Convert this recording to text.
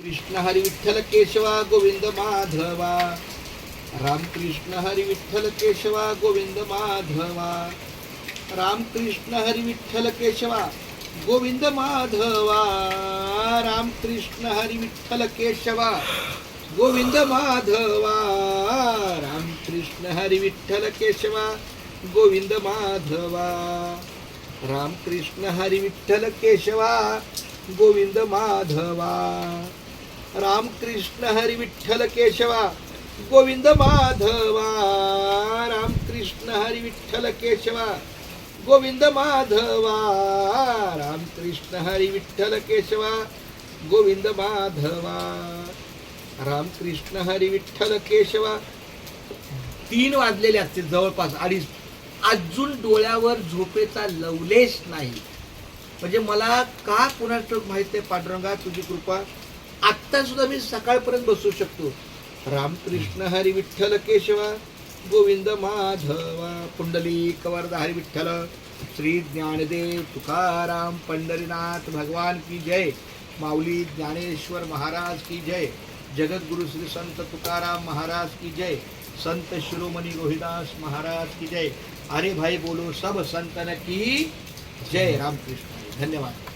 कृष्ण हरी विठ्ठल केशवा गोविंद माधवा, रामकृष्ण हरी विठ्ठल केशवा गोविंद माधवा, रामकृष्ण हरी विठ्ठल केशवा गोविंद माधवा, रामकृष्ण हरी विठ्ठल केशवा गोविंद माधवा, रामकृष्ण हरी विठ्ठल केशवा गोविंद माधवा, रामकृष्ण हरी विठ्ठल केशवा गोविंद माधवा, रामकृष्ण हरी विठ्ठल केशवा गोविंद माधवा, रामकृष्ण हरी विठ्ठल केशवा गोविंद माधवा, रामकृष्ण हरी विठ्ठल केशवा गोविंद माधवा, रामकृष्ण हरी विठ्ठल केशवा. 3 वाजलेले असते जवळपास 2:30. अजून डोळ्यावर झोपेचा लवलेश नाही. म्हणजे मला का कुणास ठाऊक माहित नाही, पांडुरंगा तुझी कृपा, आत्ता सुद्धा मी सकाळपर्यंत बसू शकतो. रामकृष्ण हरी विठ्ठल केशवा गोविंद माधवा, पुंडलिक वरद हरी विठ्ठल, श्री ज्ञानदेव तुकाराम पंढरीनाथ भगवान की जय, माऊली ज्ञानेश्वर महाराज की जय, जगद्गुरु श्री संत तुकाराम महाराज की जय, संत शिरोमणि रोहिदास महाराज की जय. अरे भाई बोलो सब संतन की जय. रामकृष्ण. धन्यवाद.